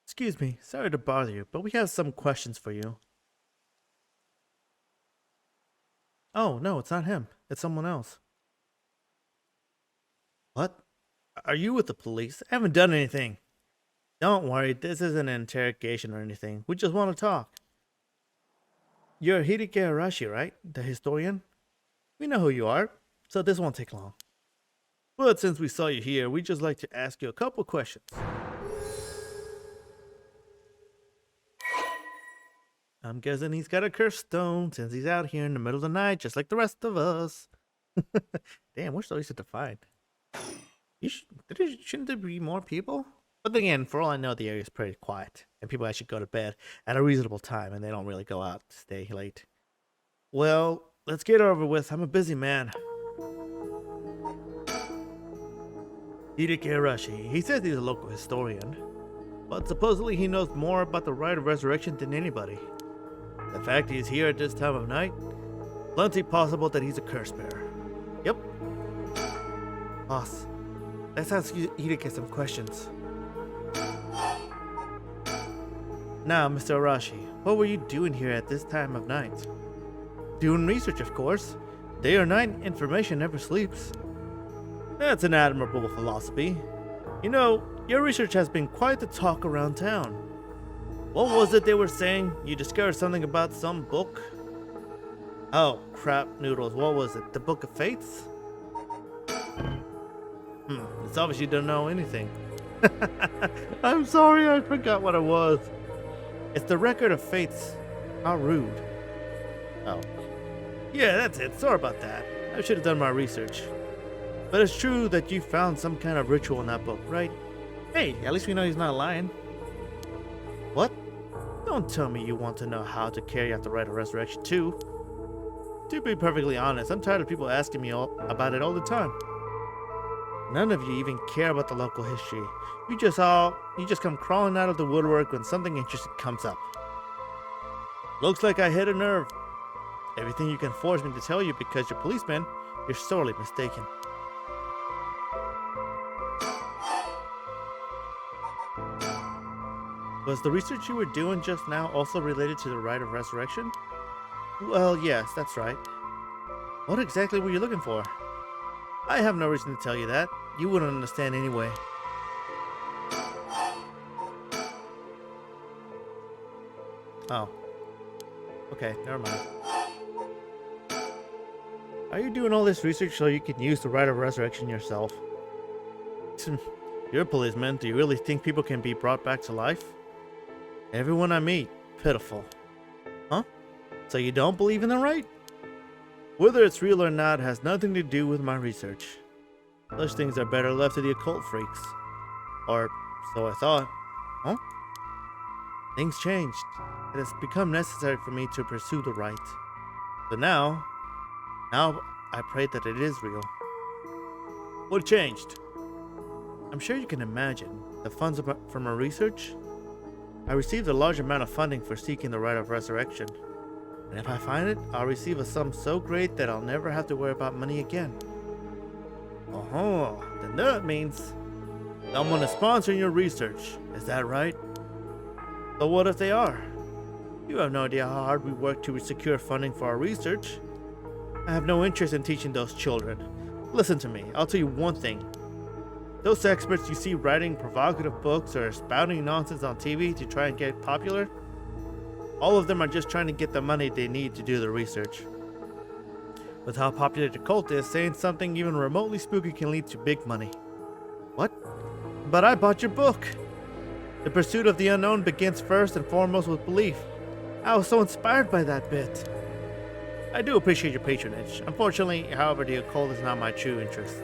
Excuse me, sorry to bother you, but we have some questions for you. Oh, no, it's not him. It's someone else. What? Are you with the police? I haven't done anything. Don't worry, this isn't an interrogation or anything. We just want to talk. You're Hideki Arashi, right? The historian? We know who you are, so this won't take long. But since we saw you here, we'd just like to ask you a couple questions. I'm guessing he's got a cursed stone since he's out here in the middle of the night, just like the rest of us. Damn, we're so easy to find. Shouldn't there be more people? But again, for all I know, the area is pretty quiet, and people actually go to bed at a reasonable time, and they don't really go out to stay late. Well, let's get over with. I'm a busy man. Hideki Arashi. He says he's a local historian, but supposedly he knows more about the rite of resurrection than anybody. The fact he's here at this time of night, plenty possible that he's a curse bearer. Yep. Boss, let's ask Hideki some questions. Now, Mr. Arashi, what were you doing here at this time of night? Doing research, of course. Day or night, information never sleeps. That's an admirable philosophy. You know, your research has been quite the talk around town. What was it they were saying? You discovered something about some book? Oh, crap noodles, what was it? The Book of Fates? It's obvious you don't know anything. I'm sorry, I forgot what it was. It's the Record of Fates. How rude. Oh. Yeah, that's it. Sorry about that. I should have done my research. But it's true that you found some kind of ritual in that book, right? Hey, at least we know he's not lying. What? Don't tell me you want to know how to carry out the rite of resurrection too. To be perfectly honest, I'm tired of people asking me about it all the time. None of you even care about the local history. You just come crawling out of the woodwork when something interesting comes up. Looks like I hit a nerve. Everything you can force me to tell you because you're policeman, you're sorely mistaken. Was the research you were doing just now also related to the rite of resurrection? Well, yes, that's right. What exactly were you looking for? I have no reason to tell you that. You wouldn't understand anyway. Oh. Okay, never mind. Are you doing all this research so you can use the rite of resurrection yourself? You're a policeman. Do you really think people can be brought back to life? Everyone I meet, pitiful. Huh? So you don't believe in the rite? Whether it's real or not has nothing to do with my research. Such things are better left to the occult freaks. Or so I thought. Huh? Things changed. It has become necessary for me to pursue the rite. So now I pray that it is real. What changed? I'm sure you can imagine. The funds from my research? I received a large amount of funding for seeking the rite of resurrection. And if I find it, I'll receive a sum so great that I'll never have to worry about money again. Oh, then that means someone is sponsoring your research. Is that right? So what if they are? You have no idea how hard we work to secure funding for our research. I have no interest in teaching those children. Listen to me, I'll tell you one thing. Those experts you see writing provocative books or spouting nonsense on TV to try and get popular, all of them are just trying to get the money they need to do the research. With how popular the cult is, saying something even remotely spooky can lead to big money. What? But I bought your book! The pursuit of the unknown begins first and foremost with belief. I was so inspired by that bit. I do appreciate your patronage. Unfortunately, however, the occult is not my true interest.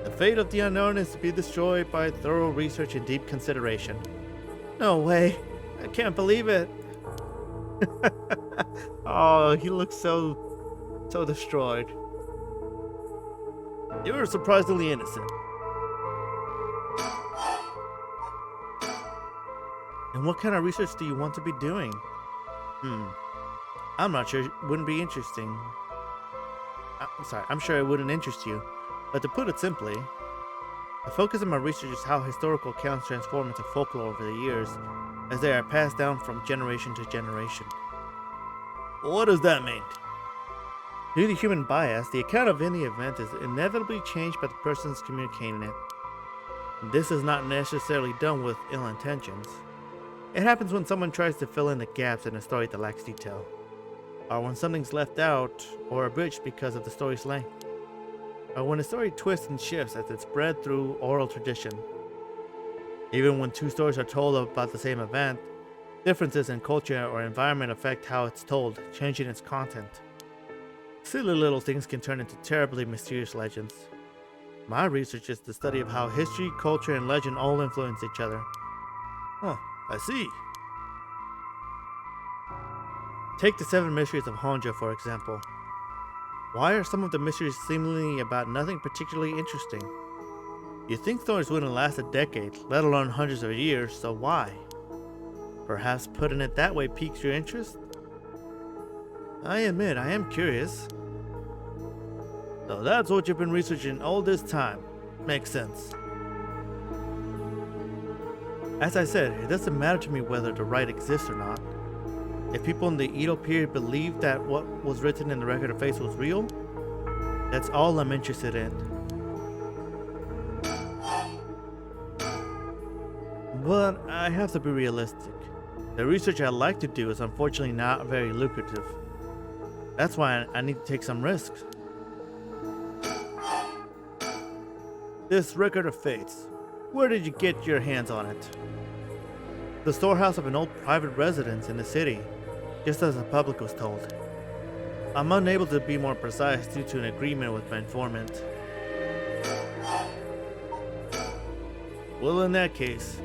The fate of the unknown is to be destroyed by thorough research and deep consideration. No way. I can't believe it. Oh, he looks so destroyed. You're surprisingly innocent. And what kind of research do you want to be doing? I'm not sure. It wouldn't be interesting. I'm sure it wouldn't interest you. But to put it simply, the focus of my research is how historical accounts transform into folklore over the years, as they are passed down from generation to generation. What does that mean? Due to human bias, the account of any event is inevitably changed by the persons communicating it. This is not necessarily done with ill intentions. It happens when someone tries to fill in the gaps in a story that lacks detail, or when something's left out or abridged because of the story's length, or when a story twists and shifts as it's spread through oral tradition. Even when two stories are told about the same event, differences in culture or environment affect how it's told, changing its content. Silly little things can turn into terribly mysterious legends. My research is the study of how history, culture, and legend all influence each other. Oh, I see. Take the 7 mysteries of Honjo, for example. Why are some of the mysteries seemingly about nothing particularly interesting? You'd think stories wouldn't last a decade, let alone hundreds of years, so why? Perhaps putting it that way piques your interest? I admit, I am curious. So that's what you've been researching all this time. Makes sense. As I said, it doesn't matter to me whether the right exists or not. If people in the Edo period believed that what was written in the Record of Fates was real, that's all I'm interested in. But I have to be realistic. The research I'd like to do is unfortunately not very lucrative. That's why I need to take some risks. This Record of Fates, where did you get your hands on it? The storehouse of an old private residence in the city, just as the public was told. I'm unable to be more precise due to an agreement with my informant. Well, in that case,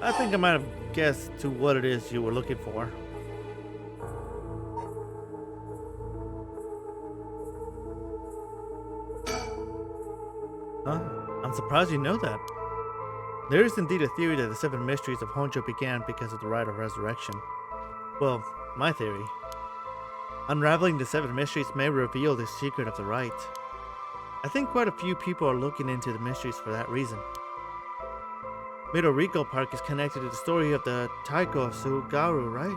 I think I might have guessed to what it is you were looking for. Huh? I'm surprised you know that. There is indeed a theory that the 7 mysteries of Honjo began because of the rite of resurrection. Well, my theory. Unraveling the 7 mysteries may reveal the secret of the rite. I think quite a few people are looking into the mysteries for that reason. Midoriko Park is connected to the story of the Taiko of Sugaru, right?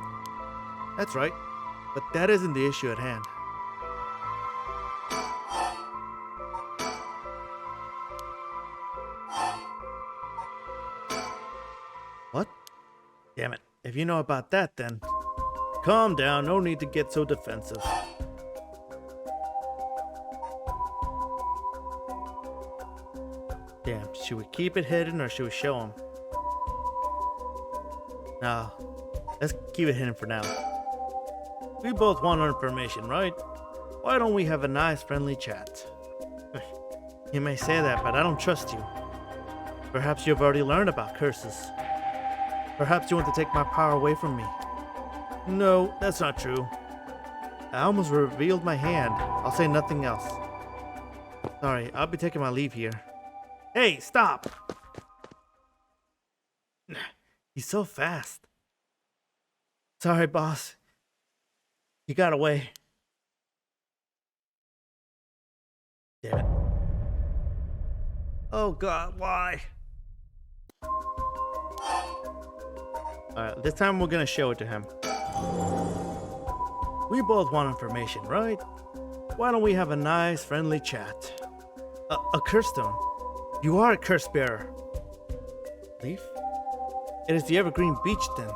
That's right, but that isn't the issue at hand. What? Damn it, if you know about that then. Calm down, no need to get so defensive. Damn, should we keep it hidden or should we show him? No, let's keep it hidden for now. We both want our information, right? Why don't we have a nice friendly chat? You may say that, but I don't trust you. Perhaps you've already learned about curses. Perhaps you want to take my power away from me. No, that's not true. I almost revealed my hand. I'll say nothing else. Sorry, I'll be taking my leave here. Hey, stop! He's so fast. Sorry, boss. He got away. Damn it. Oh god, why? Alright, this time we're gonna show it to him. We both want information, right? Why don't we have a nice, friendly chat? A curse stone. You are a curse bearer. Leaf? It is the Evergreen Beach then.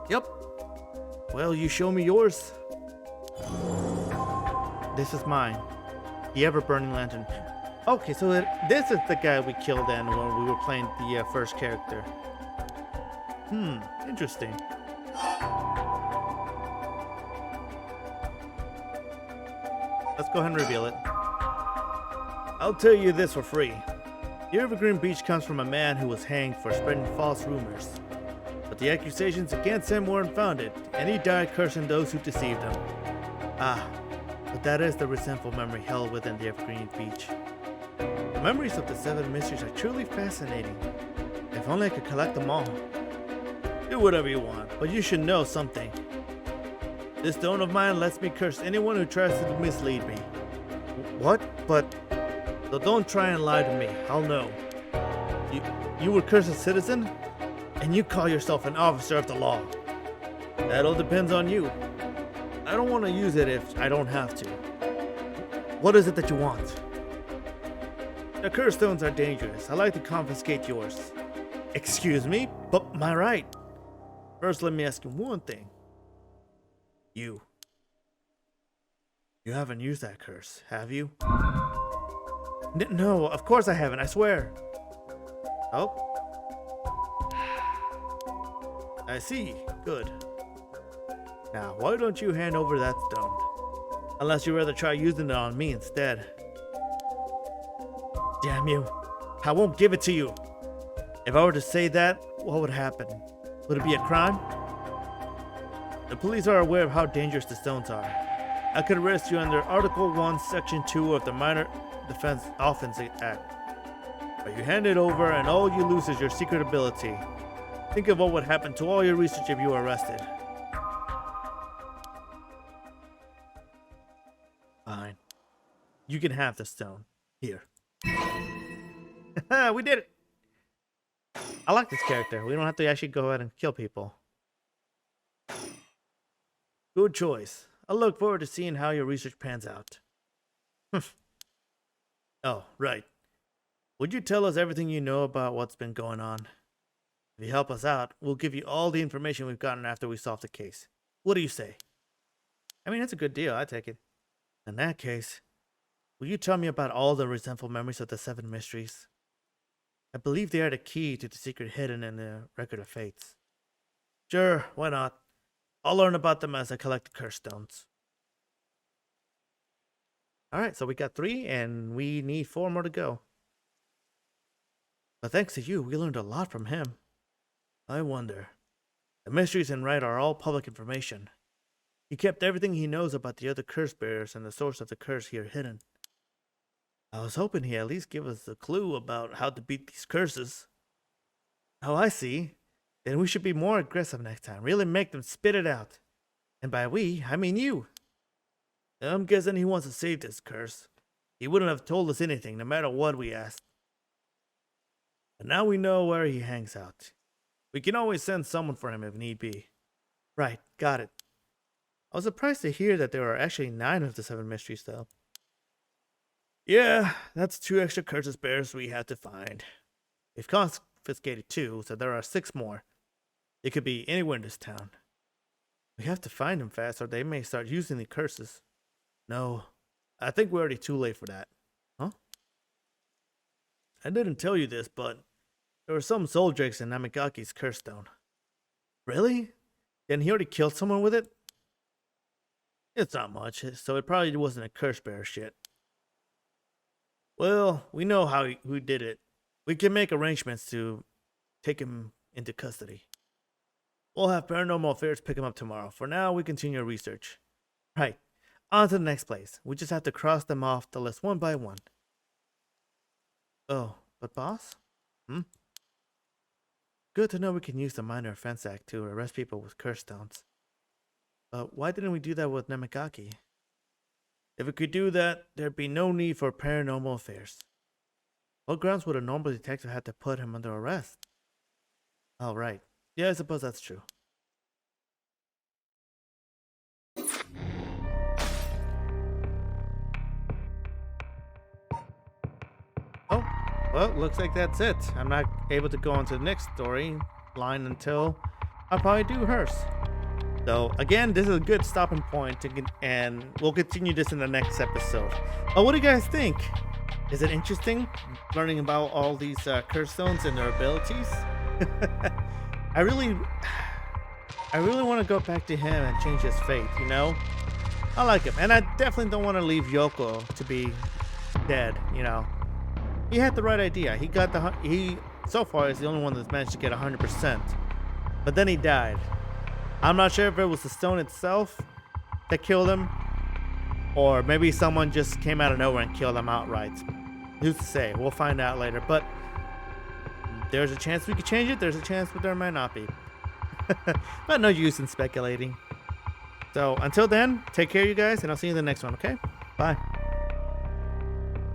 Yep. Well, you show me yours. This is mine. The ever-burning lantern. Okay, so this is the guy we killed then when we were playing the first character. Interesting. Let's go ahead and reveal it. I'll tell you this for free. The Evergreen Beach comes from a man who was hanged for spreading false rumors. But the accusations against him were unfounded, and he died cursing those who deceived him. But that is the resentful memory held within the Evergreen Beach. The memories of the 7 mysteries are truly fascinating. If only I could collect them all. Do whatever you want, but you should know something. This stone of mine lets me curse anyone who tries to mislead me. What? But... So don't try and lie to me, I'll know. You would curse a citizen? And you call yourself an officer of the law. That all depends on you. I don't want to use it if I don't have to. What is it that you want? The curse stones are dangerous. I'd like to confiscate yours. Excuse me, but my right. First, let me ask you one thing. You haven't used that curse, have you? No, of course I haven't, I swear. Oh. I see. Good. Now, why don't you hand over that stone? Unless you'd rather try using it on me instead. Damn you. I won't give it to you. If I were to say that, what would happen? Would it be a crime? The police are aware of how dangerous the stones are. I could arrest you under Article 1, Section 2 of the Minor Defense Offense Act. But you hand it over and all you lose is your secret ability. Think of what would happen to all your research if you were arrested. Fine. You can have the stone. Here. We did it! I like this character. We don't have to actually go ahead and kill people. Good choice. I look forward to seeing how your research pans out. Oh, right. Would you tell us everything you know about what's been going on? If you help us out, we'll give you all the information we've gotten after we solve the case. What do you say? I mean, that's a good deal. I take it. In that case, will you tell me about all the resentful memories of the 7 mysteries? I believe they are the key to the secret hidden in the Record of Fates. Sure, why not? I'll learn about them as I collect the curse stones. Alright, so we got 3 and we need 4 more to go. But thanks to you, we learned a lot from him. I wonder. The mysteries in Right are all public information. He kept everything he knows about the other curse bearers and the source of the curse here hidden. I was hoping he'd at least give us a clue about how to beat these curses. Oh, I see. Then we should be more aggressive next time. Really make them spit it out. And by we, I mean you. I'm guessing he wants to save this curse. He wouldn't have told us anything, no matter what we asked. But now we know where he hangs out. We can always send someone for him if need be. Right, got it. I was surprised to hear that there are actually 9 of the 7 mysteries, though. Yeah, that's 2 extra curses bearers we had to find. We've confiscated 2, so there are 6 more. They could be anywhere in this town. We have to find them fast, or they may start using the curses. No, I think we're already too late for that. Huh? I didn't tell you this, but there were some soul drakes in Namigaki's curse stone. Really? Then he already killed someone with it? It's not much, so it probably wasn't a curse bearer shit. Well, we know who did it. We can make arrangements to take him into custody. We'll have Paranormal Affairs pick him up tomorrow. For now, we continue our research. Right, on to the next place. We just have to cross them off the list one by one. Oh, but boss? Good to know we can use the Minor Offense Act to arrest people with curse stones. But why didn't we do that with Namigaki? If we could do that, there'd be no need for Paranormal Affairs. What grounds would a normal detective have to put him under arrest? Oh, right. Yeah, I suppose that's true. Oh, well, looks like that's it. I'm not able to go on to the next story line until I'll probably do hers. So, again, this is a good stopping point, and we'll continue this in the next episode. What do you guys think? Is it interesting learning about all these curse stones and their abilities? I really want to go back to him and change his fate, you know? I like him, and I definitely don't want to leave Yoko to be dead, you know? He had the right idea. He so far is the only one that's managed to get 100%. But then he died. I'm not sure if it was the stone itself that killed him, or maybe someone just came out of nowhere and killed him outright. Who's to say? We'll find out later. But there's a chance we could change it. There's a chance that there might not be. But no use in speculating. So until then, take care, you guys, and I'll see you in the next one, okay? Bye.